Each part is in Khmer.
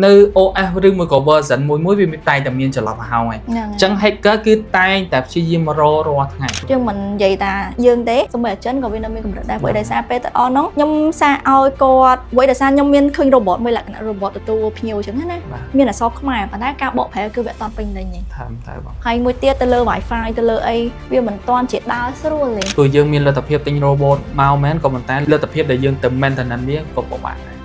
នៅ OS ឬមួយក៏ version មួយវាតែងតែមានចន្លោះហើយអញ្ចឹង hacker គឺតែងតែព្យាយាមរករាល់ថ្ងៃយើងមិននិយាយថាយើងទេសូម្បីតែចិនក៏វានៅមានកម្រិតដែរព្រោះដោយសារពេលទៅអស់នោះខ្ញុំសារឲ្យគាត់ព្រោះដោយសារខ្ញុំមានឃើញ robot មួយលក្ខណៈ robot ទទួលភ្ញៀវអញ្ចឹងណាមានអក្សរខ្មែរប៉ុន្តែការបកប្រែគឺវាអត់តាន់ពេញលេញទេតែបងហើយមួយទៀតទៅលើ Wi-Fi ទៅលើអីវាមិនតាន់ជាដើរស្រួលទេព្រោះយើងមានលទ្ធភាពទិញ robot មកមែនក៏ប៉ុន្តែលទ្ធភាពដែលយើងទៅ maintenance វាក៏ពិបាកដែរ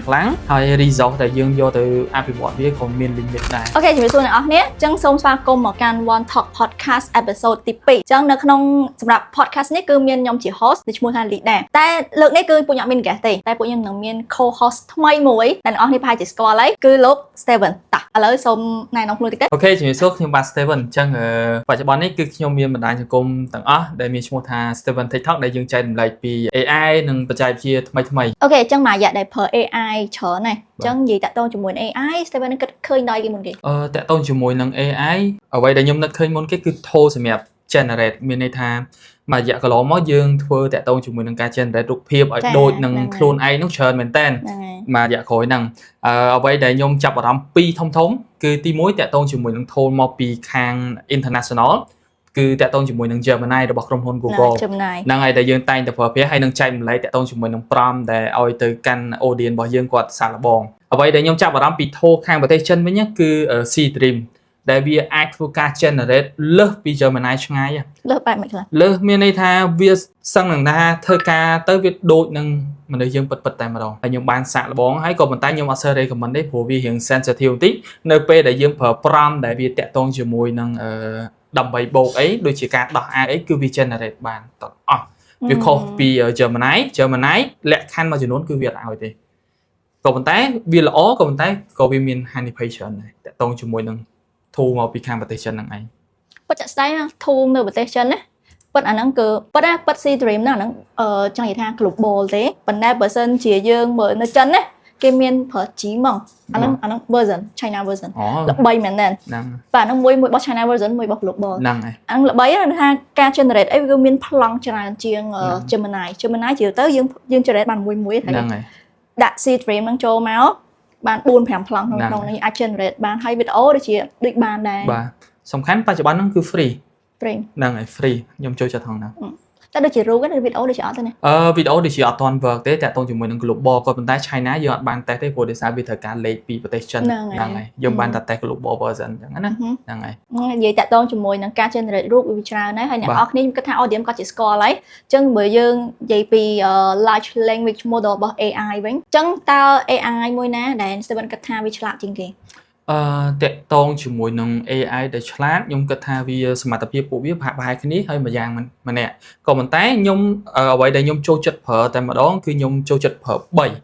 ខ្លាំងហើយ resource ដែលយើងយកទៅអភិវឌ្ឍវាក៏មាន limit ដែរអូខេជំរាបសួរអ្នកនរគ្នាអញ្ចឹងសូមស្វាគមន៍មកកាន់ One Talk Podcast episode ទី2អញ្ចឹងនៅក្នុងសម្រាប់ podcast នេះគឺមានខ្ញុំជា host ដែលឈ្មោះថា Lida តែលើកនេះគឺពួកខ្ញុំអត់មាន guest ទេតែពួកខ្ញុំនឹងមាន co-host ថ្មីមួយដែលអ្នកនរគ្នាប្រហែលជាស្គាល់ហើយគឺលោក Steven តាឥឡូវសូមណែនាំខ្លួនតិចទៅអូខេជំរាបសួរខ្ញុំបាទ Steven អញ្ចឹងបច្ចុប្បន្ននេះគឺខ្ញុំមានបណ្ដាញសង្គមទាំងអស់ដែលមានឈ្មោះថា Steven TikTok ដែលយើងចែករំលែកពី AI និងបច្ចេកវិទ្យាថ្មីៗអូខេអញ្ចឹងមួយរយៈដែលប្រើ AI ច្រើនណាស់អញ្ចឹងនិយាយតាក់ទងជាមួយ AI Steven គិតឃើញដល់គេមុនគេតាក់ទងជាមួយនឹង AI អ្វីដែលខ្ញុំនឹកឃើញមុនគេគឺ tool សម្រាប់ generate មានន័យថាមួយរយៈកន្លងមកយើងធ្វើតាក់ទងជាមួយនឹងការ generate រូបភាពឲ្យដូចនឹងខ្លួនឯងនោះច្រើនមែនតើមួយរយៈក្រោយហ្នឹងអ្វីដែលខ្ញុំចាប់អារម្មណ៍ពីរធំគឺទី1តាក់ទងជាមួយនឹង tool មកពីខាង international គឺតាក់ទងជាមួយនឹង Gemini របស់ក្រុមហ៊ុន Google ហ្នឹងហើយដែលយើងតែងតែប្រើប្រាស់ហើយនឹងចែកម្លែកតាក់ទងជាមួយនឹង prompt ដែលឲ្យទៅកាន់ audience របស់យើងគាត់សាកល្បងអ្វីដែលខ្ញុំចាប់អារម្មណ៍ពី tool ខាងប្រទេសចិនវិញគឺ C-Dream ដែលវាអាចធ្វើការ generate លើសពី Gemini ឆ្ងាយលើសបែបមិនខ្លះលើសមានន័យថាវាសឹងនឹងថាធ្វើការទៅវាដូចនឹងមនុស្សយើងពិតតែម្ដងហើយខ្ញុំបានសាកល្បងហើយក៏ប៉ុន្តែខ្ញុំអត់សូវ recommend ទេព្រោះវារៀង sensitive បន្តិចនៅពេលដែលយើងប្រើ prompt ដែលវាតាក់ទងជាមួយនឹងដើម្បីបូកអីដូចជាការដោះអាវអីគឺវា generate បានទាំងអស់វាខុសពី Gemini លក្ខខណ្ឌមួយចំនួនគឺវាអត់ឲ្យទេក៏ប៉ុន្តែវាល្អក៏ប៉ុន្តែក៏វាមានហានិភ័យច្រើនដែរតាក់ទងជាមួយនឹង tool មកពីខាងប្រទេសចិនហ្នឹងឯងពិតចាក់ស្ដែង tool នៅប្រទេសចិនណាពិតអាហ្នឹងគឺពិត C-Dream ហ្នឹងអាហ្នឹងចង់និយាយថា global ទេប៉ុន្តែបើសិនជាយើងមើលនៅចិនណាគេមានប្រើ G ហ្មងអាហ្នឹង version China version ល្បីមែនតើហ្នឹងបាទហ្នឹងមួយរបស់ China version មួយរបស់ global ហ្នឹងហើយអាហ្នឹងល្បីថាការ generate អីវាមានប្លង់ច្រើនជាង Gemini ជឿទៅយើង generate បានមួយហ្នឹងហើយដាក់ C-Dream ហ្នឹងចូលមកបាន 4-5 ប្លង់ក្នុងនេះអាច generate បានហើយវីដេអូដូចជាដូចបានដែរបាទសំខាន់បច្ចុប្បន្នហ្នឹងគឺ free ហ្នឹងហើយ free ខ្ញុំចូលចិត្តហ្នឹងតែដូចជារូបទេវីដេអូដូចជាអត់ទេណាវីដេអូដូចជាអត់ទាន់ work ទេតាក់ទងជាមួយនឹង global ក៏ប៉ុន្តែ China យើងអត់បានតេស្តទេព្រោះដោយសារវាត្រូវការលេខពីប្រទេសចិនហ្នឹងហើយយើងបានតែតេស្ត global version អញ្ចឹងណាហ្នឹងហើយនិយាយតាក់ទងជាមួយនឹងការ generate រូបវាច្រើនហើយអ្នកនរគ្នាខ្ញុំគិតថា audience គាត់ជាស្គាល់ហើយអញ្ចឹងបើយើងនិយាយពី large language model របស់ AI វិញអញ្ចឹងតើ AI មួយណាដែល Steven គិតថាវាឆ្លាតជាងគេតាក់ទងជាមួយនឹង AI ដែលឆ្លាតខ្ញុំគិតថាវាសមត្ថភាពពួកវាប្រហែលគ្នាហើយមួយយ៉ាងម្នាក់ក៏ប៉ុន្តែខ្ញុំអ្វីដែលខ្ញុំចូលចិត្តប្រើតែម្ដងគឺខ្ញុំចូលចិត្តប្រើ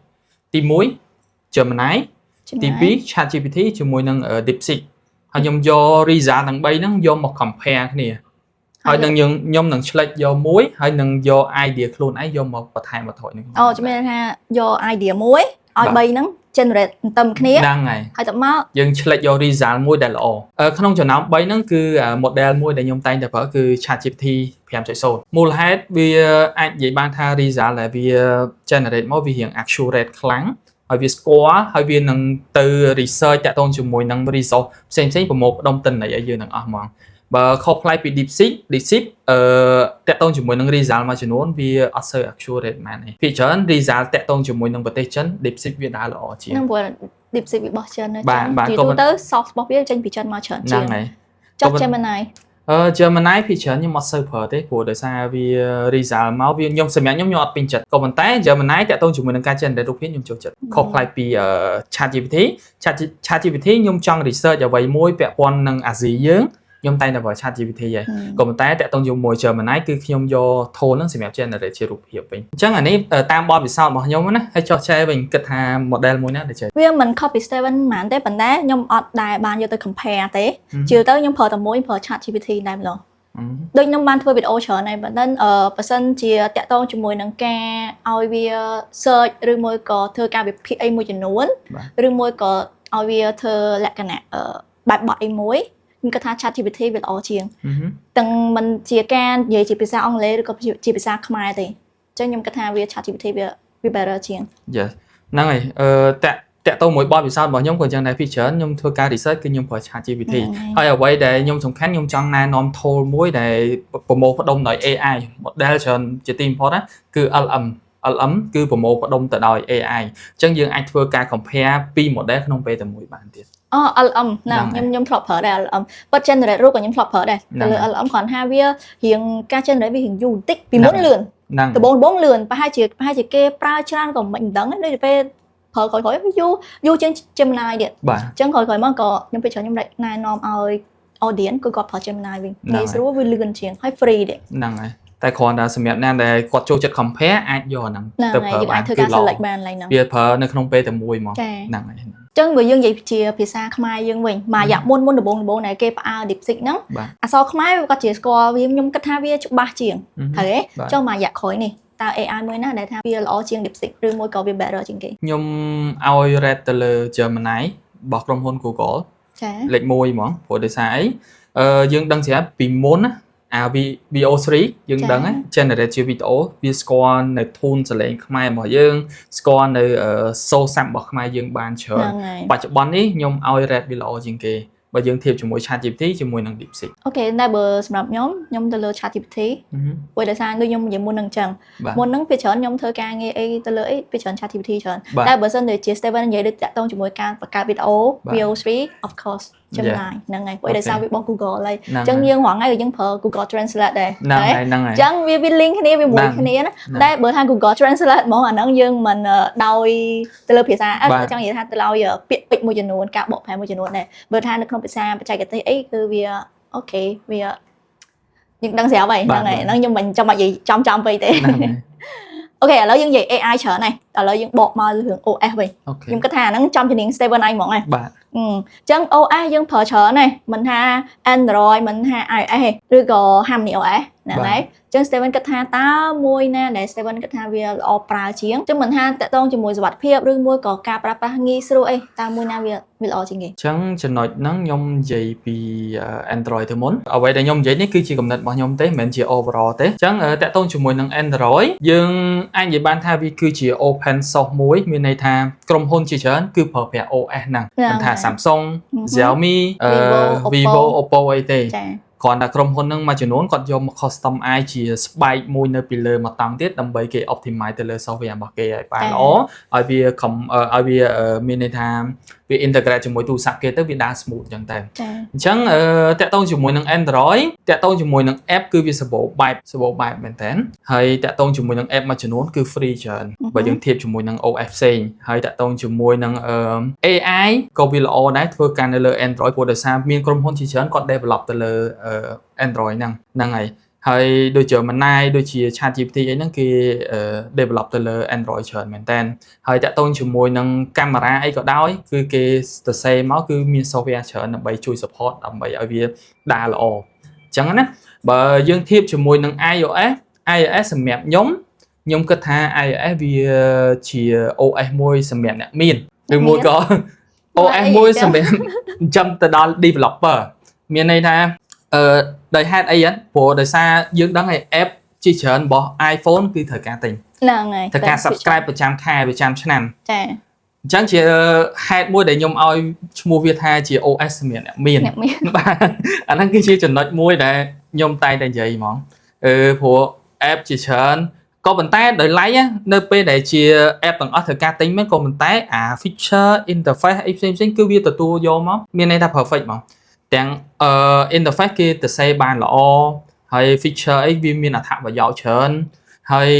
3ទី1 Gemini ទី2 ChatGPT ជាមួយនឹង DeepSeek ហើយខ្ញុំយក result ទាំង3ហ្នឹងយកមក compare គ្នាហើយនឹងខ្ញុំនឹងឆ្លេចយកមួយហើយនឹងយក idea ខ្លួនឯងយកមកបន្ថែមបន្ថយនឹងជំនឿថាយក idea មួយឲ្យ3ហ្នឹង generate ទៅគ្នាហ្នឹងហើយទៅមកយើងឆ្លេចយក result មួយដែលល្អក្នុងចំណោម3ហ្នឹងគឺ model មួយដែលខ្ញុំតែងតែប្រើគឺ ChatGPT 5.0 មូលហេតុវាអាចនិយាយបានថា result ដែលវា generate មកវារៀង accurate ខ្លាំងហើយវាស្គាល់ហើយវានឹងទៅ research តាក់ទងជាមួយនឹង resource ផ្សេងៗប្រមូលផ្ដុំទិន្នន័យឲ្យយើងទាំងអស់ហ្មងបើខុសប្លែកពី DeepSeek តាក់ទងជាមួយនឹង result មួយចំនួនវាអត់សូវ accurate មែនទេពីច្រើន result តាក់ទងជាមួយនឹងប្រទេសចិន DeepSeek វាដើរល្អជាងហ្នឹងព្រោះ DeepSeek វាបោះចិនបាទទៅ source របស់វាចេញពីចិនមកច្រើនជាងចុះ Gemini Gemini ពីច្រើនខ្ញុំអត់សូវប្រើទេព្រោះដោយសារវា result មកវាខ្ញុំសម្រាប់ខ្ញុំអត់ពេញចិត្តក៏ប៉ុន្តែ Gemini តាក់ទងជាមួយនឹងការ generate រូបភាពខ្ញុំចូលចិត្តខុសប្លែកពី ChatGPT ខ្ញុំចង់ research អ្វីមួយពាក់ព័ន្ធនឹងអាស៊ីយើងខ្ញុំតែងតែប្រើ ChatGPT ហើយក៏ប៉ុន្តែតាក់ទងជាមួយ Gemini គឺខ្ញុំយក tool ហ្នឹងសម្រាប់ generate ជារូបភាពវិញអញ្ចឹងអានេះតាមបទពិសោធន៍របស់ខ្ញុំណាហើយចោះចែវិញគិតថា model មួយណាដែលចេះវាមិន copy Steven ហ្មងទេប៉ុន្តែខ្ញុំអត់ដែលបានយកទៅ compare ទេជឿទៅខ្ញុំប្រើតែមួយប្រើ ChatGPT តែម្ដងដូចខ្ញុំបានធ្វើវីដេអូច្រើនហើយប៉ុន្តែបើសិនជាតាក់ទងជាមួយនឹងការឲ្យវា search ឬមួយក៏ធ្វើការវិភាគអីមួយចំនួនឬមួយក៏ឲ្យវាធ្វើលក្ខណៈបែបបត់អីមួយខ្ញុំគិតថា ChatGPT វាល្អជាងទាំងមិនជាការនិយាយជាភាសាអង់គ្លេសឬក៏ជាភាសាខ្មែរទេអញ្ចឹងខ្ញុំគិតថាវា ChatGPT វា better ជាង Yes ហ្នឹងហើយតា តាក់ទងមួយបទពិសោធន៍របស់ខ្ញុំក៏យ៉ាងដែរពីច្រើនខ្ញុំធ្វើការ research គឺខ្ញុំប្រើ ChatGPT ហើយអ្វីដែលខ្ញុំសំខាន់ខ្ញុំចង់ណែនាំ tool មួយដែលប្រមូលផ្ដុំដោយ AI model ច្រើនជាទីបំផុតណាគឺ LM គឺប្រមូលផ្ដុំទៅដោយ AI អញ្ចឹងយើងអាចធ្វើការ compare ពី model ក្នុងពេលតែមួយបានទៀត LM ណាខ្ញុំធ្លាប់ប្រើដែរ LM ប៉ុត generate រូបក៏ខ្ញុំធ្លាប់ប្រើដែរទៅលើ LM គ្រាន់ថាវារៀងការ generate វារៀងយូរបន្តិចពីមុនលឿនដំបូងលឿនប្រហែលជាគេប្រើច្រើនក៏មិនដឹងដូចពេលប្រើក្រោយវាយូរជាង Gemini ទៀតអញ្ចឹងក្រោយមកក៏ខ្ញុំពេលច្រើនខ្ញុំណែនាំឲ្យ audience គឺគាត់ប្រើ Gemini វិញងាយស្រួលវាលឿនជាងហើយ free ដែរហ្នឹងហើយតែគ្រាន់តែសម្រាប់អ្នកដែលគាត់ចូលចិត្ត compare អាចយកអាហ្នឹងទៅប្រើបានគឺល្អវាប្រើនៅក្នុងពេលតែមួយហ្មងហ្នឹងហើយចឹងបើយើងនិយាយជាភាសាខ្មែរយើងវិញមកយ៉ាមុនដំបូងដែលគេផ្អើល DeepSeek ហ្នឹងអក្សរខ្មែរវាក៏ជាស្គាល់វាខ្ញុំគិតថាវាច្បាស់ជាងហើយចុះមកយ៉ាក្រោយនេះតើ AI មួយណាដែលថាវាល្អជាង DeepSeek ឬមួយក៏វា better ជាងគេខ្ញុំឲ្យ rate ទៅលើ Gemini របស់ក្រុមហ៊ុន Google ចាលេខ1ហ្មងព្រោះដោយសារអីយើងដឹងស្រាប់ពីមុនណាVO3 យើងដឹងហ្នឹង generate ជាវីដេអូវាស្គាល់នៅ tone សលេងខ្មែររបស់យើងស្គាល់នៅ source sample របស់ខ្មែរយើងបានច្រើនបច្ចុប្បន្ននេះខ្ញុំឲ្យ rate វាល្អជាងគេបើយើងធៀបជាមួយ ChatGPT ជាមួយនឹង DeepSeek អូខេតែបើសម្រាប់ខ្ញុំទៅលើ ChatGPT ព្រោះដោយសារដូចខ្ញុំនិយាយមុននឹងអញ្ចឹងមុនហ្នឹងពេលច្រើនខ្ញុំធ្វើការងារអីទៅលើអីពេលច្រើន ChatGPT ច្រើនតែបើសិនជា Steven និយាយដូចតាក់ទងជាមួយការបង្កើតវីដេអូ VO3 of course Gemini ហ្នឹងហើយព្រោះដោយសារវាបោះ Google ហើយអញ្ចឹងយើងរាល់ថ្ងៃក៏យើងប្រើ Google Translate ដែរហ្នឹងហើយអញ្ចឹងវា link គ្នាវាមួយគ្នាណាតែបើថា Google Translate ហ្មងអាហ្នឹងយើងមិនដោយទៅលើភាសាចង់និយាយថាទៅដោយពាក្យពេចន៍មួយចំនួនការបកប្រែមួយចំនួនដែរបើថានៅក្នុងភាសាបច្ចេកទេសអីគឺវាអូខេវាយើងដឹងស្រាប់ហើយហ្នឹងហើយហ្នឹងខ្ញុំមិនចាំបាច់និយាយចំពេកទេអូខេឥឡូវយើងនិយាយ AI ច្រើនហើយឥឡូវយើងបកមករឿង OS វិញខ្ញុំគិតថាអាហ្នឹងចំជំនាញ Steven ឯងហ្មងហ៎បាទអញ្ចឹង OS យើងប្រើច្រើនហើយមិនថា Android មិនថា iOS ឬក៏ Harmony OS ហ្នឹងហើយអញ្ចឹង Steven គិតថាតើមួយណាដែល Steven គិតថាវាល្អប្រើជាងអញ្ចឹងមិនថាតកតងជាមួយសុវត្ថិភាពឬមួយក៏ការប្រើប្រាស់ងាយស្រួលអីតើមួយណាវាល្អជាងគេអញ្ចឹងចំណុចហ្នឹងខ្ញុំនិយាយពី Android ទៅមុនអ្វីដែលខ្ញុំនិយាយនេះគឺជាគំនិតរបស់ខ្ញុំទេមិនមែនជា overall ទេអញ្ចឹងតកតងជាមួយនឹង Android យើងអាចនិយាយបានថាវាគឺជា open source មួយមានន័យថាក្រុមហ៊ុនជាច្រើនគឺប្រើប្រាស់ OS ហ្នឹងមិនថា Samsung Xiaomi Vivo Oppo អីទេគ្រាន់តែក្រុមហ៊ុនហ្នឹងមួយចំនួនគាត់យកមក customize ជាស្បែកមួយនៅពីលើមកតង់ទៀតដើម្បីគេ optimize ទៅលើ software របស់គេឲ្យបានល្អឲ្យវាមានន័យថាវា integrate ជាមួយទូរស័ព្ទគេទៅវាដើរ smooth អញ្ចឹងទៅអញ្ចឹងតាក់ទងជាមួយនឹង Android តាក់ទងជាមួយនឹង app គឺវាសម្បូរបែបមែនតើហើយតាក់ទងជាមួយនឹង app មួយចំនួនគឺ free ច្រើនបើយើងធៀបជាមួយនឹង OS ផ្សេងហើយតាក់ទងជាមួយនឹង AI ក៏វាល្អដែរធ្វើការនៅលើ Android ព្រោះដោយសារមានក្រុមហ៊ុនជាច្រើនគាត់ develop ទៅលើ Android ហ្នឹងហើយដូចជា Gemini ដូចជា ChatGPT អីហ្នឹងគេ develop ទៅលើ Android ច្រើនមែនតើហើយតាក់ទងជាមួយនឹងកាមេរ៉ាអីក៏ដោយគឺគេសរសេរមកគឺមាន software ច្រើនដើម្បីជួយ support ដើម្បីឲ្យវាដើរល្អអញ្ចឹងណាបើយើងធៀបជាមួយនឹង iOS សម្រាប់ខ្ញុំគិតថា iOS វាជា OS មួយសម្រាប់អ្នកមានឬមួយក៏ OS មួយសម្រាប់ចំទៅដល់ developer មានន័យថាដោយហេតុអីហ្នឹងព្រោះដោយសារយើងដឹងឲ្យ app ជាច្រើនរបស់ iPhone គឺត្រូវការទិញហ្នឹងហើយត្រូវការ subscribe ប្រចាំខែប្រចាំឆ្នាំចាអញ្ចឹងជាហេតុមួយដែលខ្ញុំឲ្យឈ្មោះវាថាជា OS សម្រាប់អ្នកមានបាទអាហ្នឹងគឺជាចំណុចមួយដែលខ្ញុំតែងតែនិយាយហ្មងព្រោះ app ជាច្រើនក៏ប៉ុន្តែដោយឡែកនៅពេលដែលជា app ទាំងអស់ត្រូវការទិញមែនក៏ប៉ុន្តែអា feature interface អីផ្សេងៗគឺវាទទួលយកមកមានន័យថា perfect ហ្មងទាំង interface គេទៅសេបានល្អហើយ feature អីវាមានអត្ថប្រយោជន៍ច្រើនហើយ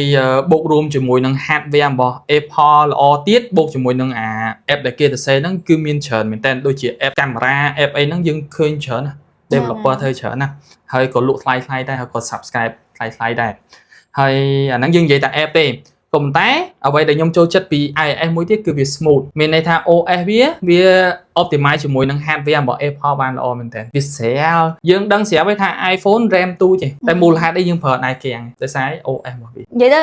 បូករួមជាមួយនឹង hardware របស់ Apple ល្អទៀតបូកជាមួយនឹងអា app ដែលគេទៅសេហ្នឹងគឺមានច្រើនមែនតើដូចជា app camera app អីហ្នឹងយើងឃើញច្រើនណា developer ធ្វើច្រើនណាហើយក៏លក់ថ្លៃដែរហើយក៏ subscribe ថ្លៃដែរហើយអាហ្នឹងយើងនិយាយតែ app ទេក៏ប៉ុន្តែអ្វីដែលខ្ញុំចូលចិត្តពី iOS មួយទៀតគឺវា smooth មានន័យថា OS វា optimize ជាមួយនឹង hardware របស់ Apple បានល្អមែនតើវាស្រាលយើងដឹងស្រាប់ហើយថា iPhone RAM ទូចទេតែមូលហេតុអីយើងប្រើដៃគៀងដោយសារ OS របស់វានិយាយទៅ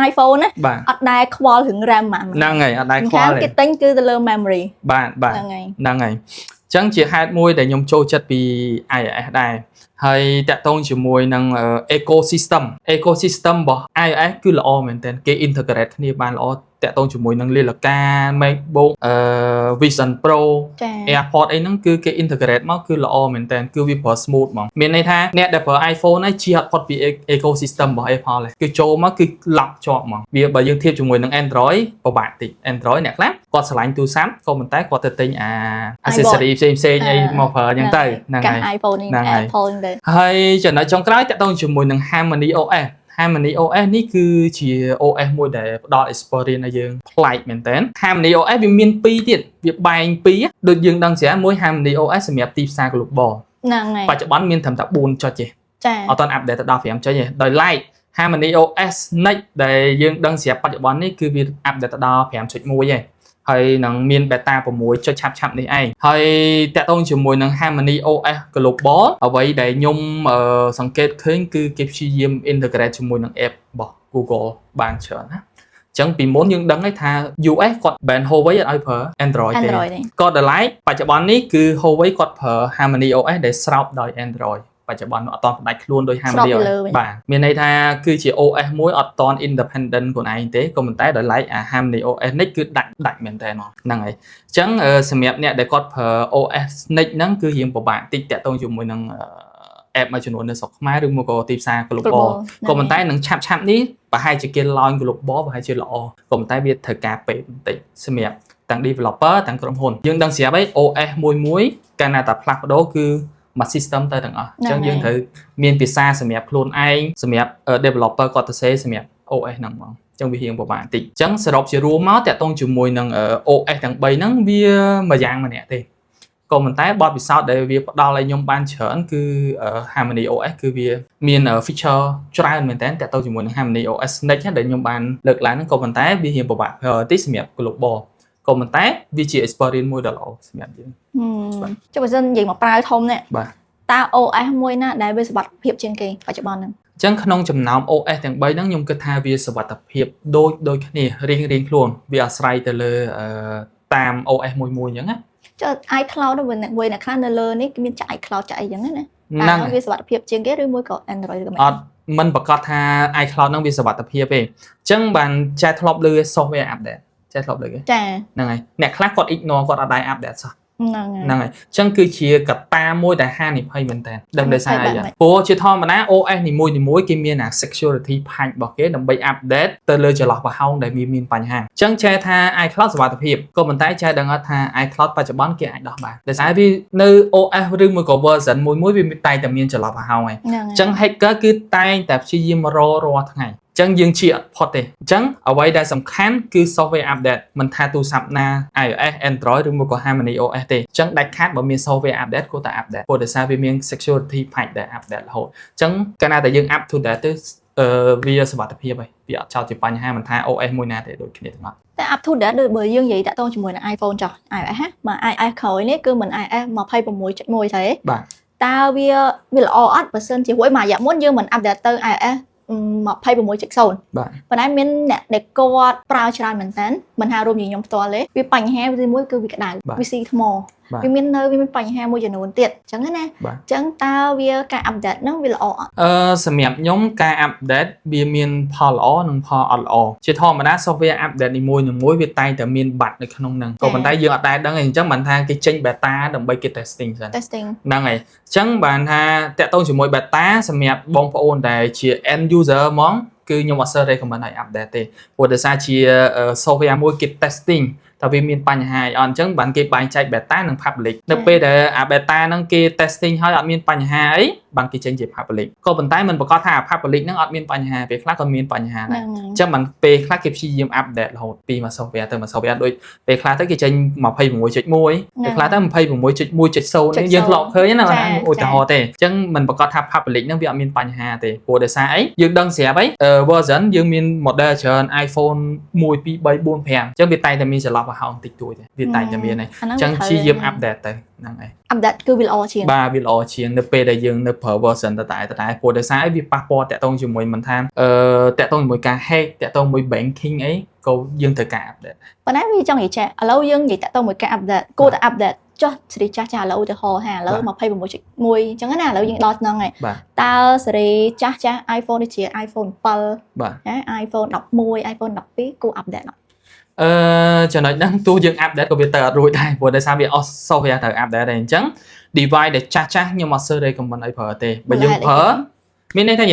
iPhone ណាអត់ដែរខ្វល់រឿង RAM ហ្នឹងហើយអត់ដែរខ្វល់ទេគេទិញគឺទៅលើ memory បាទហ្នឹងហើយអញ្ចឹងជាហេតុមួយដែលខ្ញុំចូលចិត្តពី iOS ដែរ ហើយតាក់ទងជាមួយនឹង ecosystem របស់ iOS គឺល្អមែនទែនគេ integrate គ្នាបានល្អតាក់ទងជាមួយនឹងលេខលកា MacBook Vision Pro AirPods អីហ្នឹងគឺគេ integrate មកគឺល្អមែនទែនគឺវាប្រើ smooth ហ្មងមានន័យថាអ្នកដែលប្រើ iPhone ហ្នឹងជាអត់ផុតពី ecosystem របស់ Apple ទេគឺចូលមកគឺឡប់ជាប់ហ្មងវាបើយើងធៀបជាមួយនឹង Android ពិបាកតិច Android អ្នកខ្លះគាត់ឆ្លាញ់ទូរស័ព្ទក៏ប៉ុន្តែគាត់ទៅទិញaccessory ផ្សេងៗអីមកប្រើអញ្ចឹងទៅហ្នឹងហើយ iPhone នេះ Apple ហ្នឹងទៅហើយចំណុចចុងក្រោយតាក់ទងជាមួយនឹង Harmony OS នេះគឺជា OS មួយដែលផ្ដល់ experience ឲ្យយើងប្លែកមែនតើ Harmony OS វាមាន2ទៀតវាបែង2ដូចយើងដឹងច្រើនមួយ Harmony OS សម្រាប់ទីផ្សារ global ហ្នឹងហើយបច្ចុប្បន្នមានត្រឹមតែ4ចុចទេចាអត់ទាន់ update ទៅដល់5ចុចទេដោយឡែក Harmony OS Next ដែលយើងដឹងស្រាប់បច្ចុប្បន្ននេះគឺវា update ទៅដល់ 5.1 ទេហើយនឹងមាន beta 6ចុចឆាប់នេះឯងហើយតាក់ទងជាមួយនឹង Harmony OS Global អ្វីដែលខ្ញុំសង្កេតឃើញគឺគេព្យាយាម integrate ជាមួយនឹង app របស់ Google បានច្រើនណាអញ្ចឹងពីមុនយើងដឹងហើយថា US គាត់ ban Huawei អត់ឲ្យប្រើ Android ទេក៏ដល់ឡែកបច្ចុប្បន្ននេះគឺ Huawei គាត់ប្រើ Harmony OS ដែលស្រោបដោយ Android បច្ចុប្បន្នអត់តផ្ដាច់ខ្លួនដោយ Harmony OS បាទមានន័យថាគឺជា OS មួយអត់ត independent ខ្លួនឯងទេក៏ប៉ុន្តែដោយឡែកអា Harmony OS នេះគឺដាច់មែនតើហ្នឹងហើយអញ្ចឹងសម្រាប់អ្នកដែលគាត់ប្រើ OS នេះហ្នឹងគឺរៀងពិបាកតិចតាក់ទងជាមួយនឹង app មួយចំនួននៅស្រុកខ្មែរឬមកក៏ទីផ្សារ global ក៏ប៉ុន្តែនឹងឆាប់នេះប្រហែលជាគេ launch global ប្រហែលជាល្អក៏ប៉ុន្តែវាត្រូវការពេលបន្តិចសម្រាប់ទាំង developer ទាំងក្រុមហ៊ុនយើងដឹងស្រាប់ហើយ OS មួយកាលណាតែផ្លាស់ប្ដូរគឺមួយ system ទៅទាំងអស់អញ្ចឹងយើងត្រូវមានភាសាសម្រាប់ខ្លួនឯងសម្រាប់ developer គាត់ទៅសេសម្រាប់ OS ហ្នឹងហ្មងអញ្ចឹងវារៀងពិបាកបន្តិចអញ្ចឹងសរុបជារួមមកតាក់ទងជាមួយនឹង OS ទាំង3ហ្នឹងវាមួយយ៉ាងម្នាក់ទេក៏ប៉ុន្តែបទពិសោធន៍ដែលវាផ្ដល់ឲ្យខ្ញុំបានច្រើនគឺ Harmony OS គឺវាមាន feature ច្រើនមែនតើតាក់ទងជាមួយនឹង Harmony OS Next ដែលខ្ញុំបានលើកឡើងហ្នឹងក៏ប៉ុន្តែវារៀងពិបាកតិចសម្រាប់ global ក៏ប៉ុន្តែវាជា experience មួយដ៏ល្អសម្រាប់យើងចុះបើសិននិយាយមកប្រើធំនេះបាទតើ OS មួយណាដែលវាសុវត្ថិភាពជាងគេបច្ចុប្បន្នហ្នឹងអញ្ចឹងក្នុងចំណោម OS ទាំង3ហ្នឹងខ្ញុំគិតថាវាសុវត្ថិភាពដូចគ្នារៀងខ្លួនវាអាស្រ័យទៅលើតាម OS មួយអញ្ចឹងណាចុះ iCloud វិញអ្នកខ្លះនៅលើនេះគឺមានចាក់ iCloud ចាក់អីចឹងណាតើវាសុវត្ថិភាពជាងគេឬមួយក៏ Android ឬក៏អត់មិនប្រកាសថា iCloud ហ្នឹងវាសុវត្ថិភាពទេអញ្ចឹងបានចែកធ្លាប់លើ software update ចេះធ្លាប់លើគេចាហ្នឹងហើយអ្នកខ្លះគាត់ ignore គាត់អត់ដែរ update សោះហ្នឹងហើយអញ្ចឹងគឺជាកត្តាមួយដែលហានិភ័យមែនតើដឹងដោយសារអីព្រោះជាធម្មតា OS នីមួយគេមានអា security patch របស់គេដើម្បី update ទៅលើចន្លោះប្រហោងដែលវាមានបញ្ហាអញ្ចឹងចេះថា iCloud សុវត្ថិភាពក៏ប៉ុន្តែចេះដឹងថា iCloud បច្ចុប្បន្នគេអាចដោះបានដោយសារវានៅ OS ឬមួយក៏ version មួយវាតែតែមានចន្លោះប្រហោងហើយអញ្ចឹង hacker គឺតែងតែព្យាយាមរាល់ថ្ងៃចឹងយើងជាអត់ផុតទេអញ្ចឹងអ្វីដែលសំខាន់គឺ software update មិនថាទូរស័ព្ទណា iOS Android ឬមួយក៏ Harmony OS ទេអញ្ចឹងដាច់ខាតបើមាន software update គួរតែ update ព្រោះដោយសារវាមាន security patch ដែល update រហូតអញ្ចឹងកាលណាតែយើង up to date ទៅវាសុវត្ថិភាពហើយវាអត់ចោទជាបញ្ហាមិនថា OS មួយណាទេដូចគ្នាទាំងអស់តែ up to date ដូចបើយើងនិយាយតាក់ទងជាមួយនឹង iPhone ចុះ iOS មក iOS ក្រោយនេះគឺមិន iOS 26.1 ទេបាទតើវាល្អអត់បើសិនជាហួយមួយរយៈមុនយើងមិន update ទៅ iOS 26.0 បាទប៉ុន្តែមានអ្នកដែលគាត់ប្រើច្រើនមែនតើមិនថារួមខ្ញុំផ្ទាល់ទេវាបញ្ហាវាមួយគឺវាក្តៅវាស៊ីថ្មវាមានបញ្ហាមួយចំនួនទៀតអញ្ចឹងណាអញ្ចឹងតើវាការ update ហ្នឹងវាល្អអត់សម្រាប់ខ្ញុំការ update វាមានផលល្អនិងផលអត់ល្អជាធម្មតា software update នីមួយវាតែងតែមានបាត់នៅក្នុងហ្នឹងក៏ប៉ុន្តែយើងអត់ដែរដឹងទេអញ្ចឹងបានថាគេចេញ beta ដើម្បីគេ testing សិនហ្នឹងហើយអញ្ចឹងបានថាតាក់ទងជាមួយ beta សម្រាប់បងប្អូនដែលជា end user ហ្មងគឺខ្ញុំអត់សូវ recommend ឲ្យ update ទេព្រោះដោយសារជា software មួយគេ testing តែវាមានបញ្ហាអញ្ចឹងបានគេបែងចែក beta និង public នៅពេលដែលអា beta ហ្នឹងគេ testing ហើយអត់មានបញ្ហាអីបានគេចេញជា public ក៏ប៉ុន្តែមិនប្រកាសថា public ហ្នឹងអត់មានបញ្ហាពេលខ្លះក៏មានបញ្ហាដែរអញ្ចឹងបានពេលខ្លះគេព្យាយាម update រហូតពីមួយ software ទៅមួយ software ដូចពេលខ្លះទៅគេចេញ 26.1 ពេលខ្លះទៅ 26.1.0 យើងធ្លាប់ឃើញណាឧទាហរណ៍ទេអញ្ចឹងមិនប្រកាសថា public ហ្នឹងវាអត់មានបញ្ហាទេព្រោះដោយសារអីយើងដឹងស្រាប់ហើយ version យើងមាន model ច្រើន iPhone 1 2 3 4 5អញ្ចឹងវាតែងតែមានចន្លោះប្រហោងតិចតួចទេវាតែងតែមានហើយអញ្ចឹងព្យាយាម update ទៅ ហ្នឹងហើយ update គឺវាល្អជាង បាទវាល្អជាងនៅពេលដែលយើងនៅប្រើ version តែព្រោះដោយសារវាប៉ះពាល់តាក់ទងជាមួយមិនថាតាក់ទងជាមួយការ hack តាក់ទងជាមួយ banking អីក៏យើងត្រូវការ update ប៉ុន្តែវាចង់និយាយចេះឥឡូវយើងនិយាយតាក់ទងមួយការ update គួរតែ update ចុះសេរីចាស់ឥឡូវឧទាហរណ៍ថាឥឡូវ 26.1 អញ្ចឹងណាឥឡូវយើងដល់ហ្នឹងហើយតើសេរីចាស់ iPhone ដូចជា iPhone 7 បាទ iPhone 11 iPhone 12គួរ update អត់ ចំណុចហ្នឹងទោះយើង update ក៏វាទៅអត់រួចដែរព្រោះដោយសារវាអស់ software ត្រូវ update ដែរអញ្ចឹង device ដែលចាស់ខ្ញុំអត់សូវ recommend ឲ្យប្រើទេបើយើងប្រើមានន័យថា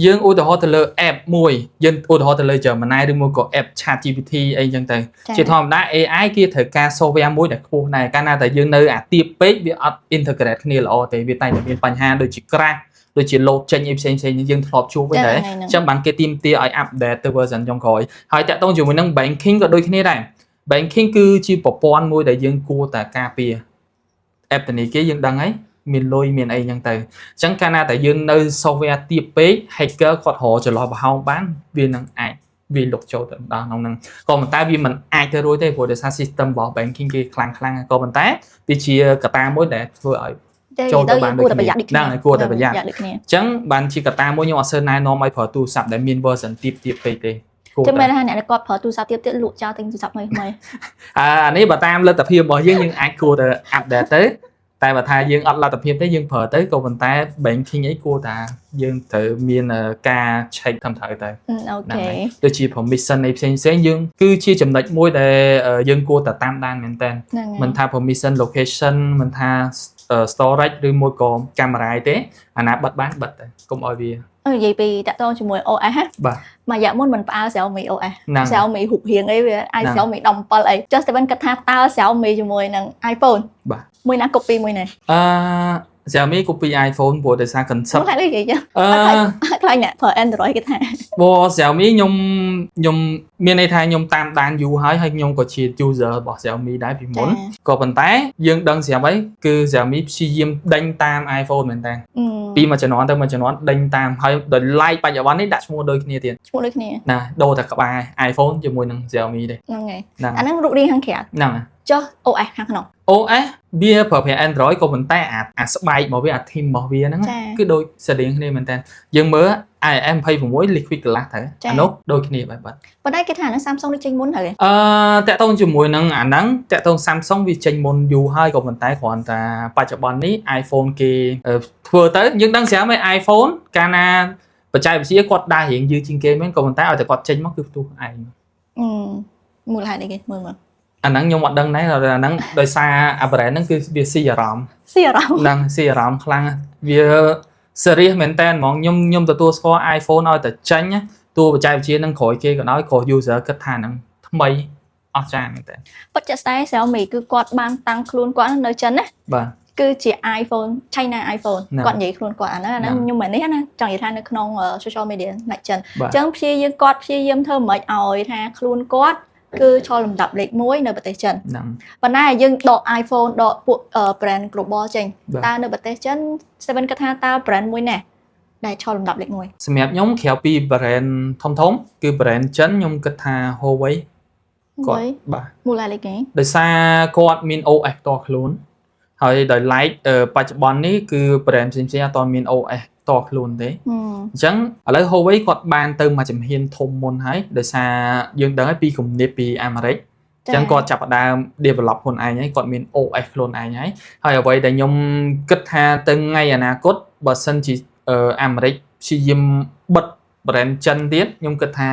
យើងឧទាហរណ៍ទៅលើ app មួយយើងឧទាហរណ៍ទៅលើ Gemini ឬមួយក៏ app ChatGPT អីចឹងទៅជាធម្មតា AI គេត្រូវការ software មួយដែលខ្ពស់ដែរកាលណាតែយើងនៅអាទាបពេកវាអត់ integrate គ្នាល្អទេវាតែងតែមានបញ្ហាដូចជា crash ដូចជា load ចេញអីផ្សេងៗយើងធ្លាប់ជួបវិញដែរអញ្ចឹងបានគេទាមទារឲ្យ update ទៅ version ចុងក្រោយហើយតាក់ទងជាមួយនឹង banking ក៏ដូចគ្នាដែរ banking គឺជាប្រព័ន្ធមួយដែលយើងគួរតែការពារ app ធនាគារយើងដឹងហើយមានលុយមានអីចឹងទៅអញ្ចឹងកាលណាតែយើងនៅ software ទាបពេក hacker គាត់រកចន្លោះប្រហោងបានវានឹងអាចវាលុកចូលទៅដល់ក្នុងហ្នឹងក៏ប៉ុន្តែវាមិនអាចទៅរួចទេព្រោះដោយសារ system របស់ banking គេខ្លាំងក៏ប៉ុន្តែវាជាកត្តាមួយដែលធ្វើឲ្យចូលទៅបានដូចគ្នាហ្នឹងហើយគួរតែប្រយ័ត្នអញ្ចឹងបានជាកត្តាមួយខ្ញុំអត់សូវណែនាំឲ្យប្រើទូរស័ព្ទដែលមាន version ទាបពេកទេចាំមែនថាអ្នកគាត់ប្រើទូរស័ព្ទទៀតលក់ចោលទិញទូរស័ព្ទថ្មីអានេះបើតាមលទ្ធភាពរបស់យើងអាចគួរតែ update ទៅតែបើថាយើងអត់លទ្ធភាពទេយើងប្រើទៅក៏ប៉ុន្តែ banking អីគួរតែយើងត្រូវមានការ check ត្រឹមត្រូវទៅអូខេដូចជា permission អីផ្សេងយើងគឺជាចំណុចមួយដែលយើងគួរតែតាមដានមែនតើមិនថា permission location មិនថា storage ឬមួយក៏ camera ទេអាណាបិទបានបិទទៅកុំឲ្យវានិយាយពីតាក់ទងជាមួយ OS បាទមួយរយៈមុនមិនផ្អើ Xiaomi OS Xiaomi ហុករៀងអីវា Xiaomi 17អី Just Steven គិតថាតើ Xiaomi ជាមួយនឹង iPhone បាទមួយណា copy មួយណាXiaomi copy iPhone ព្រោះដោយសារ concept ខ្លាចនិយាយខ្លាចអ្នកប្រើ Android គេថាព្រោះ Xiaomi ខ្ញុំមានន័យថាខ្ញុំតាមដានយូរហើយខ្ញុំក៏ជា user របស់ Xiaomi ដែរពីមុនក៏ប៉ុន្តែយើងដឹងស្រាប់ហើយគឺ Xiaomi ព្យាយាមដេញតាម iPhone មែនតើពីមួយជំនាន់ទៅមួយជំនាន់ដេញតាមហើយដល់ like បច្ចុប្បន្ននេះដាក់ឈ្មោះដូចគ្នាទៀតឈ្មោះដូចគ្នាណាដូរតែក្បាល iPhone ជាមួយនឹង Xiaomi ទេហ្នឹងហើយអាហ្នឹងរូបរាងខាងក្រៅហ្នឹងចុះ OS ខាងក្នុង OS វាប្រើប្រាស់ Android ក៏ប៉ុន្តែអាស្បែករបស់វាអា theme របស់វាហ្នឹងគឺដូចស្រដៀងគ្នាមែនតើយើងមើល iOS 26 Liquid Glass ទៅអានោះដូចគ្នាបែបបាត់ប៉ុន្តែគេថាហ្នឹង Samsung នេះចេញមុនហើយតាក់ទងជាមួយនឹងអាហ្នឹងតាក់ទង Samsung វាចេញមុនយូរហើយក៏ប៉ុន្តែគ្រាន់តែបច្ចុប្បន្ននេះ iPhone គេធ្វើទៅយើងដឹងស្រាប់ហើយ iPhone កាលណាបច្ចេកវិទ្យាគាត់ដើររៀងយឺជាងគេមែនក៏ប៉ុន្តែឲ្យតែគាត់ចេញមកគឺផ្ទុះឯងមូលហេតុអីគេមើលអាហ្នឹងខ្ញុំអត់ដឹងដែរអាហ្នឹងដោយសារអា brand ហ្នឹងគឺវាស៊ីអារម្មណ៍ហ្នឹងស៊ីអារម្មណ៍ខ្លាំងវា serious មែនតើហ្មងខ្ញុំទទួលស្គាល់ iPhone ឲ្យតែចេញតួបច្ចេកវិទ្យាហ្នឹងក្រោយគេក៏ដោយក៏ user គិតថាហ្នឹងថ្មីអស្ចារ្យមែនតើពិតជាក់ស្ដែង Xiaomi គឺគាត់បានតាំងខ្លួនគាត់នៅចិនណាបាទគឺជា iPhone China iPhone គាត់និយាយខ្លួនគាត់អាហ្នឹងខ្ញុំមិននេះណាចង់និយាយថានៅក្នុង social media អ្នកចិនអញ្ចឹងព្យាយាមធ្វើមិនឲ្យថាខ្លួនគាត់គឺឈរលំដាប់លេខ1នៅប្រទេសចិនប៉ុន្តែយើងដក iPhone ដកពួក brand global ចេញតើនៅប្រទេសចិន Seven គិតថាតើ brand មួយណាដែលឈរលំដាប់លេខ1សម្រាប់ខ្ញុំក្រៅពី brand ធំគឺ brand ចិនខ្ញុំគិតថា Huawei គាត់បាទមូលហេតុអីគេដោយសារគាត់មាន OS ផ្ទាល់ខ្លួនហើយដោយ like បច្ចុប្បន្ននេះគឺ brand ផ្សេងៗអត់មាន OS តខ្លួនទេអញ្ចឹងឥឡូវ Huawei គាត់បានទៅមួយជំហានធំមុនហើយដោយសារយើងដឹងហើយពីគំនាបពីអាមេរិកអញ្ចឹងគាត់ចាប់ផ្ដើម develop ខ្លួនឯងហើយគាត់មាន OS ខ្លួនឯងហើយអ្វីដែលខ្ញុំគិតថាទៅថ្ងៃអនាគតបើសិនជាអាមេរិកព្យាយាមបិទ brand ចិនទៀតខ្ញុំគិតថា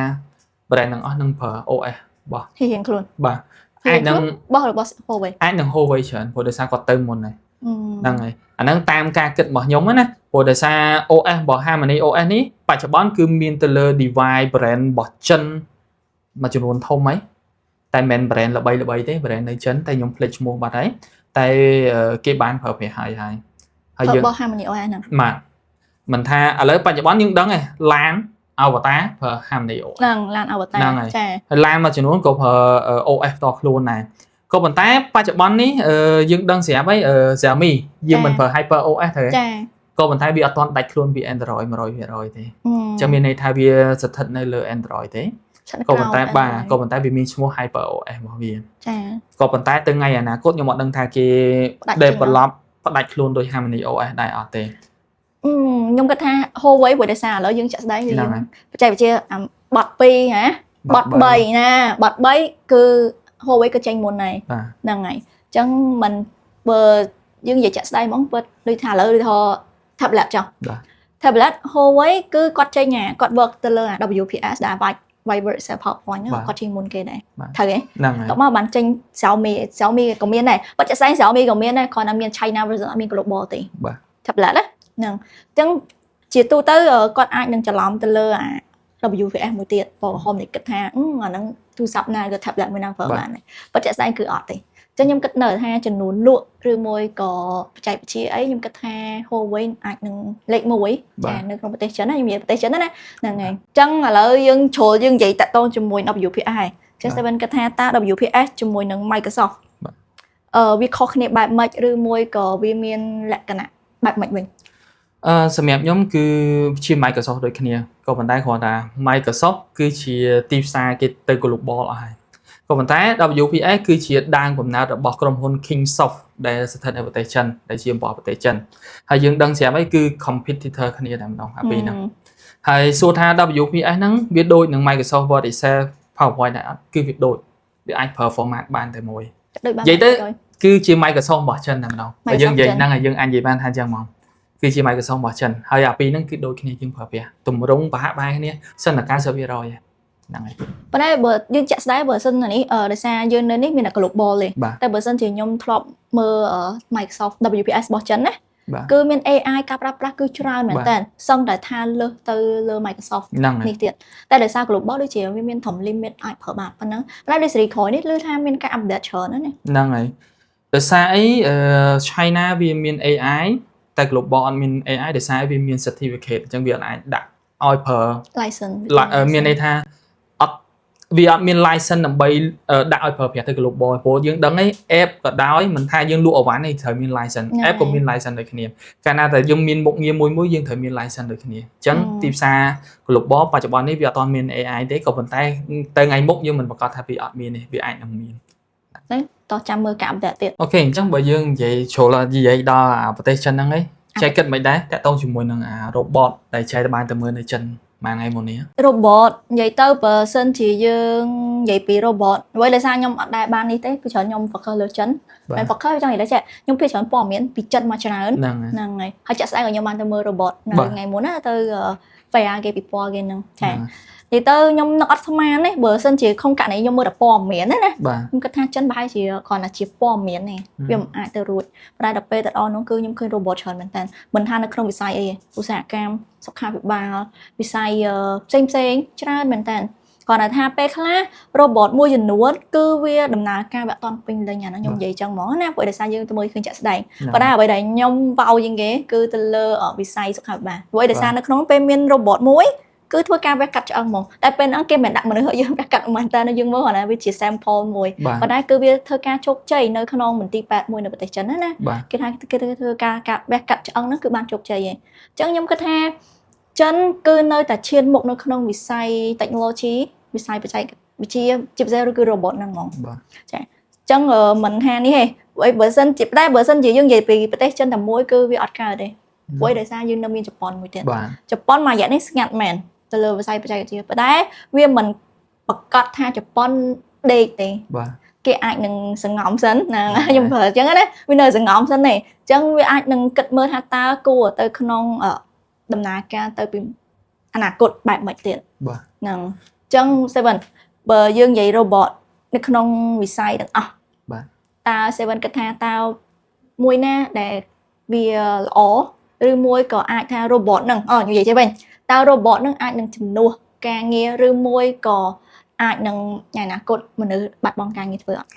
brand ទាំងអស់នឹងប្រើ OS របស់រៀងខ្លួនបាទអាចនឹងរបស់ Huawei អាចនឹង Huawei ច្រើនព្រោះដោយសារគាត់ទៅមុនហើយហ្នឹងហើយអាហ្នឹងតាមការគិតរបស់ខ្ញុំណាព្រោះដោយសារ OS របស់ Harmony OS នេះបច្ចុប្បន្នគឺមានទៅលើ device brand របស់ចិនមួយចំនួនធំហើយតែមិនមែន brand ល្បីទេ brand នៅចិនតែខ្ញុំភ្លេចឈ្មោះបាត់ហើយតែគេបានប្រើប្រាស់ហើយយើងរបស់ Harmony OS ហ្នឹងបាទមិនថាឥឡូវបច្ចុប្បន្នយើងដឹងហើយឡានAvatar ប្រើ Harmony OS ហ្នឹងឡាន Avatar ចាហើយឡានមួយចំនួនក៏ប្រើ OS ផ្ទាល់ខ្លួនដែរក៏ប៉ុន្តែបច្ចុប្បន្ននេះយើងដឹងស្រាប់ហើយXiaomi យើងមិនប្រើ Hyper OS ទេចាក៏ប៉ុន្តែវាអត់ទាន់ដាច់ខ្លួនពី Android 100% ទេអញ្ចឹងមានន័យថាវាស្ថិតនៅលើ Android ទេ ក៏ប៉ុន្តែបាទក៏ប៉ុន្តែវាមានឈ្មោះ HyperOS របស់វាចាក៏ប៉ុន្តែទៅថ្ងៃអនាគតខ្ញុំអត់ដឹងថាគេ develop ផ្ដាច់ខ្លួនដោយ Harmony OS ដែរអត់ទេខ្ញុំគិតថា Huawei ព្រោះដោយសារឥឡូវយើងចាក់ស្ដែងយើងបច្ចេកវិទ្យាបត់2ហ៎បត់3ណាបត់3គឺ Huawei ក៏ចេញមុនហើយហ្នឹងហើយអញ្ចឹងមិនបើយើងនិយាយចាក់ស្ដែងហ្មងពិតដូចថាឥឡូវដូចថា tablet ចុះ tablet Huawei គឺគាត់ចេញគាត់ work ទៅលើ WPS ដែលបាច់ Viber PowerPoint គាត់ចេញមុនគេដែរត្រូវទេហ្នឹងហើយតោះមកបានចេញ Xiaomi ក៏មានដែរបើចាក់ស្ដែង Xiaomi ក៏មានដែរគ្រាន់តែមាន China version អត់មាន global ទេបាទ tablet ហ្នឹងអញ្ចឹងជាទូទៅគាត់អាចនឹងច្រឡំទៅលើWPS មួយទៀតព្រោះហមនេះគិតថាអាហ្នឹងទូរស័ព្ទណាក៏ tablet មួយណាប្រើបានដែរបើចាក់ស្ដែងគឺអត់ទេចឹងខ្ញុំគិតនៅថាចំនួនលក់ឬមួយក៏បច្ចេកវិទ្យាអីខ្ញុំគិតថា Huawei អាចនឹងលេខ1ចានៅក្នុងប្រទេសចិនណាខ្ញុំនិយាយប្រទេសចិនណាហ្នឹងហើយអញ្ចឹងឥឡូវយើងជ្រុលយើងនិយាយតាក់ទងជាមួយ WPS ហើយចឹង7គិតថាតើ WPS ជាមួយនឹង Microsoft វាខុសគ្នាបែបម៉េចឬមួយក៏វាមានលក្ខណៈបែបម៉េចវិញសម្រាប់ខ្ញុំគឺជា Microsoft ដូចគ្នាក៏ប៉ុន្តែគ្រាន់តែ Microsoft គឺជាទីផ្សារគេទៅ global អស់ហើយក៏ប៉ុន្តែ WPS គឺជាដើមកំណើតរបស់ក្រុមហ៊ុន Kingsoft ដែលស្ថិតនៅប្រទេសចិនដែលជាប្រទេសចិនហើយយើងដឹងស្រាប់ហើយគឺ competitor គ្នាតែម្ដងអាពីរហ្នឹងហើយសួរថា WPS ហ្នឹងវាដូចនឹង Microsoft Word Excel PowerPoint ដែរអត់គឺវាដូចវាអាចប្រើ format បានតែមួយនិយាយទៅគឺជា Microsoft របស់ចិនតែម្ដងហើយយើងនិយាយហ្នឹងហើយយើងអាចនិយាយបានថាអញ្ចឹងហ្មងគឺជា Microsoft របស់ចិនហើយអាពីរហ្នឹងគឺដូចគ្នាយើងប្រើប្រាស់ទម្រង់ប្រហាក់បែរគ្នាសិនតែ 90% ហ្នឹងហើយប៉ុន្តែបើយើងចាក់ស្ដែងបើសិននេះដោយសារយើងនៅនេះមានតែ global ទេតែបើសិនជាខ្ញុំធ្លាប់មើល Microsoft WPS របស់ចិនណាគឺមាន AI ការប្រើប្រាស់គឺច្រើនមែនតើសឹងតែថាលើសទៅលើ Microsoft នេះទៀតតែដោយសារ global ដូចជាវាមានធំ limit អាចប្រើបានប៉ុណ្ណឹងប៉ុន្តែដូចសេរីក្រោយនេះលើថាមានការ update ច្រើនណាស់ហ្នឹងហើយដោយសារអីChina វាមាន AI តែ global អត់មាន AI ដោយសារវាមាន certificate អញ្ចឹងវាអាចដាក់ឲ្យប្រើ license មានន័យថាវាអត់មាន license ដើម្បីដាក់ឲ្យប្រើប្រាស់ទៅ global ព្រោះយើងដឹងឯ app ក៏ដោយមិនថាយើងលក់អវ៉ាន់ទេត្រូវមាន license app ក៏មាន license ដូចគ្នាកាលណាតែយើងមានមុខងារមួយយើងត្រូវមាន license ដូចគ្នាអញ្ចឹងទីផ្សារ global បច្ចុប្បន្ននេះវាអត់ទាន់មាន AI ទេក៏ប៉ុន្តែទៅថ្ងៃមុខយើងមិនប្រកាសថាវាអត់មានទេវាអាចនឹងមានហ្នឹងតោះចាំមើលការ update ទៀតអូខេអញ្ចឹងបើយើងនិយាយជ្រុលនិយាយដល់ប្រទេសចិនហ្នឹងឯងចែកគិតមិនដែរតាក់ទងជាមួយនឹងrobot ដែលចែកទៅបានទៅមើលនៅចិនម៉ាថ្ងៃមុននេះ robot និយាយទៅបើសិនជាយើងនិយាយពី robot អ្វីដែលសារខ្ញុំអត់ដែរបាននេះទេគឺច្រើនខ្ញុំ focus លើចិនតែ focus ចង់និយាយថាខ្ញុំភាគច្រើនព័ត៌មានពីចិនមកច្រើនហ្នឹងហើយហើយចាក់ស្ដែងក៏ខ្ញុំបានទៅមើល robot នៅថ្ងៃមុនណាទៅ fair គេពីពណ៌គេហ្នឹងចានិយាយទៅខ្ញុំនឹកអត់ស្មានទេបើសិនជាក្នុងករណីខ្ញុំមើលតែព័ត៌មានណាខ្ញុំគិតថាចិនប្រហែលជាគ្រាន់តែជាព័ត៌មានទេវាមិនអាចទៅរួចតែដល់ពេលទៅដល់នោះគឺខ្ញុំឃើញ robot ច្រើនមែនតើមិនថានៅក្នុងវិស័យអីឧស្សាហកម្មសុខាភិបាលវិស័យផ្សេងច្រើនមែនតើគ្រាន់តែថាពេលខ្លះ robot មួយចំនួនគឺវាដំណើរការវាអត់ទាន់ពេញលេញអាហ្នឹងខ្ញុំនិយាយចឹងហ្មងណាព្រោះដោយសារយើងទៅមើលឃើញចាក់ស្ដែងប៉ុន្តែអ្វីដែលខ្ញុំវ៉ៅជាងគេគឺទៅលើវិស័យសុខាភិបាលព្រោះដោយសារនៅក្នុងពេលមាន robot មួយគឺធ្វើការវះកាត់ឆ្អឹងហ្មងតែពេលហ្នឹងគេមិនដាក់មនុស្សយើងវះកាត់មែនតើយើងមើលគាត់ថាវាជា sample មួយប៉ុន្តែគឺវាធ្វើការជោគជ័យនៅក្នុងមន្ទីរពេទ្យមួយនៅប្រទេសចិនណាគេថាគេធ្វើការវះកាត់ឆ្អឹងហ្នឹងគឺបានជោគជ័យឯងអញ្ចឹងខ្ញុំគិតថាចិនគឺនៅតែឈានមុខនៅក្នុងវិស័យ technology វិស័យបច្ចេកវិទ្យាជាពិសេសឬគឺ robot ហ្នឹងហ្មងចាអញ្ចឹងមិនថានេះទេបើសិនជាតែបើសិនជាយើងនិយាយពីប្រទេសចិនតែមួយគឺវាអត់កើតទេព្រោះដោយសារយើងនៅមានជប៉ុនមួយទៀតជប៉ុនមួយរយៈនេះស្ងាត់មែនទៅលើវិស័យបច្ចេកវិទ្យាប៉ុន្តែវាមិនប្រកាសថាជប៉ុនដេកទេគេអាចនឹងសង្ងំសិនណាខ្ញុំប្រើអញ្ចឹងណាវានៅសង្ងំសិនទេអញ្ចឹងវាអាចនឹងគិតមើលថាតើគួរទៅក្នុងដំណើរការទៅពីអនាគតបែបម៉េចទៀតហ្នឹងអញ្ចឹង7បើយើងនិយាយ robot នៅក្នុងវិស័យទាំងអស់តើ7គិតថាតើមួយណាដែលវាល្អឬមួយក៏អាចថា robot ហ្នឹងនិយាយទៅវិញតើ robot ហ្នឹងអាចនឹងជំនួសការងារឬមួយក៏អាចនឹងในអនាគតមនុស្សបាត់បង់ការងារធ្វើអត់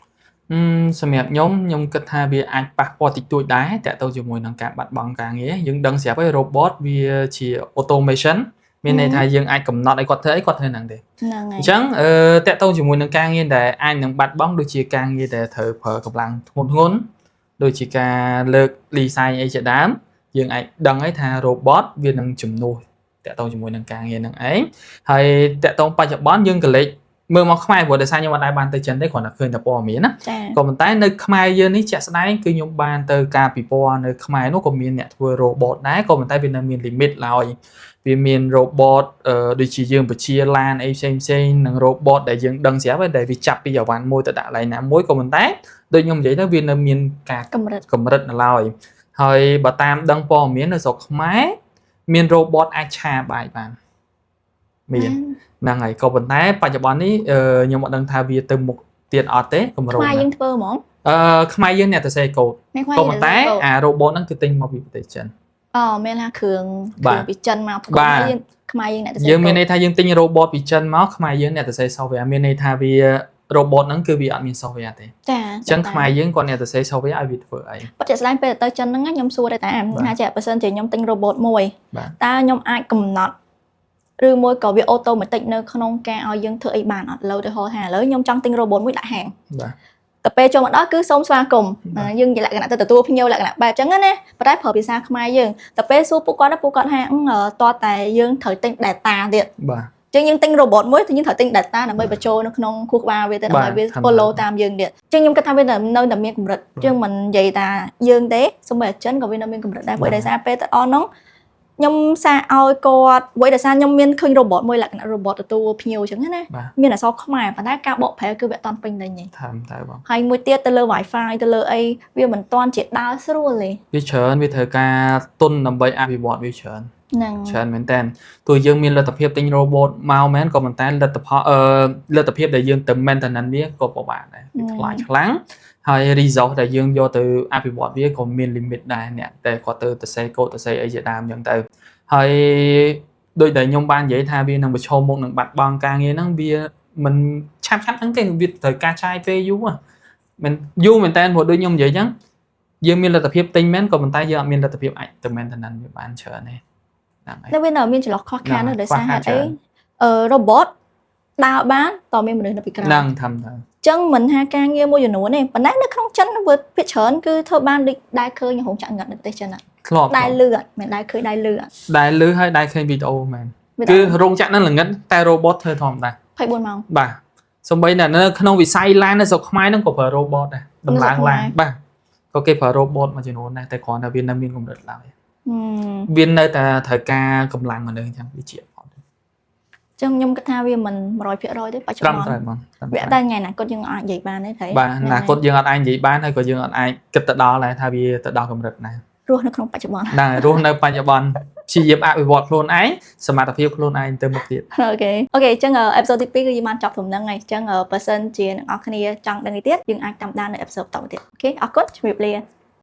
សម្រាប់ខ្ញុំគិតថាវាអាចប៉ះពាល់តិចតួចដែរតាក់ទងជាមួយនឹងការបាត់បង់ការងារយើងដឹងស្រាប់ហើយ robot វាជា automation មានន័យថាយើងអាចកំណត់ឲ្យគាត់ធ្វើអីគាត់ធ្វើហ្នឹងទេហ្នឹងហើយអញ្ចឹងតាក់ទងជាមួយនឹងការងារដែលអាចនឹងបាត់បង់ដូចជាការងារដែលត្រូវប្រើកម្លាំងធ្ងន់ដូចជាការលើក design អីជាដើមយើងអាចដឹងហើយថា robot វានឹងជំនួស តាក់ទងជាមួយនឹងការងារនឹងឯងហើយតាក់ទងបច្ចុប្បន្នយើងក៏លេចមើលមកខ្មែរព្រោះដោយសារខ្ញុំអត់ដែរបានទៅចិនទេគ្រាន់តែឃើញតែព័ត៌មានណាក៏ប៉ុន្តែនៅខ្មែរយើងនេះជាក់ស្ដែងគឺខ្ញុំបានទៅការពិព័រណ៍នៅខ្មែរនោះក៏មានអ្នកធ្វើ robot ដែរក៏ប៉ុន្តែវានៅមាន limit ឡើយវាមាន robot ដូចជាយើងបញ្ជាឡានអីផ្សេងនឹង robot ដែលយើងដឹងស្រាប់ហើយដែលវាចាប់ពីអវ៉ាន់មួយទៅដាក់កន្លែងណាមួយក៏ប៉ុន្តែដូចខ្ញុំនិយាយទៅវានៅមានការកម្រិតនៅឡើយហើយបើតាមដឹងព័ត៌មាននៅស្រុកខ្មែរមាន robot អាចឆាបាយបានមានហ្នឹងហើយក៏ប៉ុន្តែបច្ចុប្បន្ននេះខ្ញុំអត់ដឹងថាវាទៅមុខទៀតអត់ទេកម្រិតខ្មែរយើងធ្វើហ្មងខ្មែរយើងអ្នកទៅសេកូដក៏ប៉ុន្តែអា robot ហ្នឹងគឺទិញមកពីប្រទេសចិនមានថាគ្រឿងពីចិនមកខ្មែរយើងអ្នកទៅសេយើងមានន័យថាយើងទិញ robot ពីចិនមកខ្មែរយើងអ្នកទៅសេ software មានន័យថាវា robot ហ្នឹងគឺវាអត់មាន software ទេចាអញ្ចឹងខ្មែរយើងគាត់អ្នកទៅសេ software ឲ្យវាធ្វើអីប៉ុន្តែស្ដែងពេលទៅចិនហ្នឹងខ្ញុំសួរដែរថាចាបើសិនជាខ្ញុំទិញ robot មួយតើខ្ញុំអាចកំណត់ឬមួយក៏វាអូតូម៉ាទិកនៅក្នុងការឲ្យយើងធ្វើអីបានអត់លើទៅហៅថាឥឡូវខ្ញុំចង់ទិញ robot មួយដាក់ហាងតែពេលចូលមកដល់គឺសូមស្វាគមន៍យើងជាលក្ខណៈទៅទទួលភ្ញៀវលក្ខណៈបែបអញ្ចឹងណាប៉ុន្តែប្រើភាសាខ្មែរយើងតែពេលសួរពួកគាត់ថាតើតែយើងត្រូវទិញ data ទៀតអញ្ចឹងយើងទិញ robot មួយthìយើងត្រូវទិញ data ដើម្បីបញ្ចូលនៅក្នុងខួរក្បាលវាទៅដើម្បីវា follow តាមយើងទៀតអញ្ចឹងខ្ញុំគិតថាវានៅតែមានកម្រិតយើងមិននិយាយថាយើងទេសូម្បីតែចិនក៏វានៅមានកម្រិតដែរព្រោះដោយសារពេលទៅអស់ហ្នឹងខ្ញុំសារឲ្យគាត់ព្រោះដោយសារខ្ញុំមានឃើញ robot មួយលក្ខណៈ robot ទទួលភ្ញៀវអញ្ចឹងណាមានអក្សរខ្មែរប៉ុន្តែការបកប្រែគឺវាអត់តាន់ពេញលេញទេតែបងហើយមួយទៀតទៅលើ Wi-Fi ទៅលើអីវាមិនតាន់ជាដើរស្រួលទេវាច្រើនវាត្រូវការទុនដើម្បីអភិវឌ្ឍវាច្រើនមែនតើទោះយើងមានលទ្ធភាពទិញ robot មកមែនក៏ប៉ុន្តែលទ្ធភាពដែលយើងទៅ maintenance វាក៏ពិបាកដែរវាថ្លៃខ្លាំងហើយ resource ដែលយើងយកទៅអភិវឌ្ឍវាក៏មាន limit ដែរអ្នកតែគាត់ទៅសេកូដទៅសេអីជាដើមអញ្ចឹងទៅហើយដូចដែលខ្ញុំបាននិយាយថាវានឹងប្រឈមមុខនឹងបាត់បង់ការងារហ្នឹងវាមិនឆាប់ហ្នឹងទេវាត្រូវការចាយពេលយូរមិនយូរមែនតើព្រោះដូចខ្ញុំនិយាយអញ្ចឹងយើងមានលទ្ធភាពទិញមែនក៏ប៉ុន្តែយើងអត់មានលទ្ធភាពអាចទៅ maintenance វាបានច្រើនទេនៅវានៅមានចន្លោះខុសខានដោយសារហេតុអីrobot ដើរបានតើមានមនុស្សនៅពីក្រៅហ្នឹងធម្មតាអញ្ចឹងមិនថាការងារមួយចំនួនទេប៉ុន្តែនៅក្នុងចិនវាភាគច្រើនគឺធ្វើបានដូចដែរឃើញរោងចក្រងឹតនៅប្រទេសចិនធ្លាប់ដែរលឺអត់មិនដែរឃើញដែរលឺអត់ដែរលឺហើយដែរឃើញវីដេអូមែនគឺរោងចក្រហ្នឹងល្ងិតតែ robot ធ្វើធម្មតា24ម៉ោងបាទសូម្បីតែនៅក្នុងវិស័យឡាននៅស្រុកខ្មែរហ្នឹងក៏ប្រើ robot ដែរដំឡើងឡានបាទក៏គេប្រើ robot មួយចំនួនដែរតែគ្រាន់តែវានៅមានកម្រិតឡើយវានៅតែត្រូវការកម្លាំងមនុស្សអញ្ចឹងវាជាអត់ចឹងខ្ញុំគិតថាវាមិន 100% ទេបច្ចុប្បន្នវាតែថ្ងៃណាគាត់យើងអាចនិយាយបានទេបាទអនាគតយើងអត់អាចនិយាយបានហើយក៏យើងអត់អាចគិតទៅដល់ដែរថាវាទៅដល់កម្រិតណារស់នៅក្នុងបច្ចុប្បន្នដែររស់នៅបច្ចុប្បន្នព្យាយាមអភិវឌ្ឍខ្លួនឯងសមត្ថភាពខ្លួនឯងទៅមុខទៀតអូខេអញ្ចឹងអេពីសូតទី2គឺយើងបានចប់ត្រឹមហ្នឹងហើយអញ្ចឹងបើសិនជាអ្នកនរគ្នាចង់ដឹងទៀតយើងអាចតាមដាននៅអេពីសូតបន្តទៀតអូខេអរគុណជម្រាបលា